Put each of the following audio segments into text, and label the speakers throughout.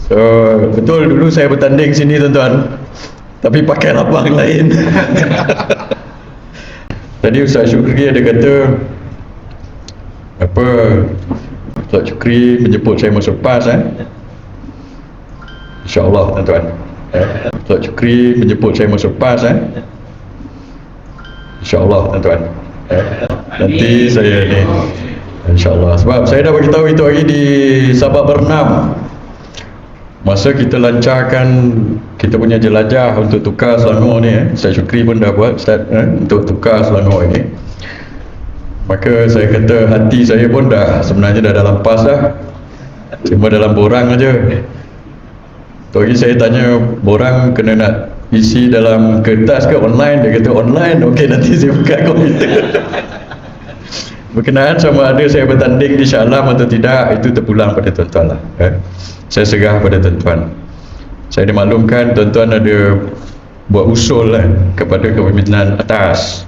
Speaker 1: So betul dulu saya bertanding sini tuan-tuan, tapi pakai lapang lain. Tadi Ustaz Syukri ada kata apa, Ustaz Syukri menjemput saya masuk PAS InsyaAllah tuan-tuan. Ustaz Syukri menjemput saya masuk PAS InsyaAllah tuan-tuan. Nanti saya ni InsyaAllah, sebab saya dah beritahu itu hari di Sabah Bernam, masa kita lancarkan kita punya jelajah untuk tukar Selangor ni, Ustaz Syukri pun dah buat Ustaz, untuk tukar Selangor ini. Maka saya kata hati saya pun dah sebenarnya dah dalam PAS dah, cuma dalam borang aja. Tu hari saya tanya borang kena nak isi dalam kertas ke online, dia kata online. Okey, nanti saya buka komputer. Berkenaan sama ada saya bertanding di Shah Alam atau tidak, itu terpulang pada tuan-tuan lah. Saya serah pada tuan-tuan. Saya dimaklumkan tuan-tuan ada buat usul kepada kepimpinan atas.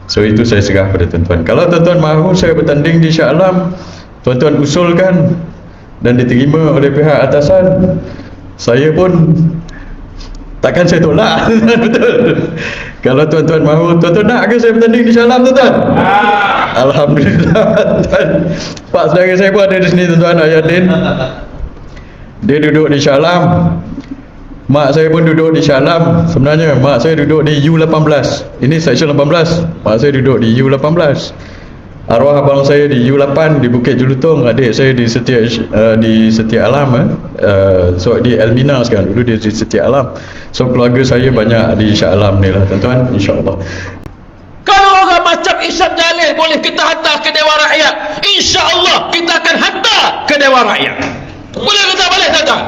Speaker 1: So itu saya serah pada tuan-tuan. Kalau tuan-tuan mahu saya bertanding di Shah Alam, tuan-tuan usulkan dan diterima oleh pihak atasan, saya pun takkan saya tolak. Betul. Kalau tuan-tuan mahu, tuan-tuan nak ke saya bertanding di Shah Alam tuan-tuan? Alhamdulillah tuan. Pak saudara saya pun ada di sini tuan-tuan, Ayadin. Dia duduk di Shah Alam. Mak saya pun duduk di Shah Alam. Sebenarnya mak saya duduk di U18. Ini section 18. Mak saya duduk di U18. Arwah abang saya di U8 di Bukit Jelutong. Adik saya di Setia Alam. So di Elmina sekarang, dulu dia di Setia Alam. So keluarga saya banyak di Shah Alam ni lah tuan-tuan, insyaAllah.
Speaker 2: Kalau orang macam Isyam Jalil boleh kita hantar ke Dewan Rakyat, insyaAllah kita akan hantar ke Dewan Rakyat. Boleh kita balik tuan-tuan?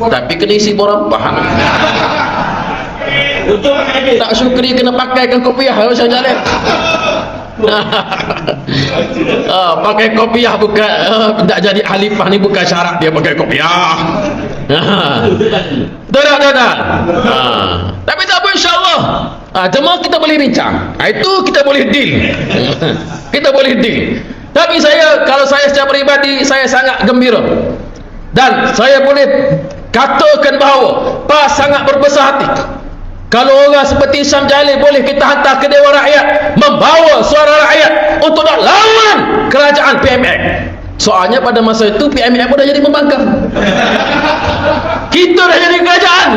Speaker 2: Tapi kena isi borang faham. Tak Syukri kena pakaikan kopiah Isyam Jalil. Pakai kopiah bukan tak jadi khalifah ni, bukan syarat dia pakai kopiah. Betul. Tapi tak apa, insyaAllah jemaah kita boleh bincang, itu kita boleh deal. Kita boleh deal. Tapi kalau saya secara peribadi, saya sangat gembira dan saya boleh katakan bahawa PAS sangat berbesar hati kalau orang seperti Isyam Jalil boleh kita hantar ke Dewan Rakyat, membawa suara rakyat untuk nak lawan kerajaan PMX. Soalnya pada masa itu PMX pun dah jadi pembangkang, kita dah jadi kerajaan.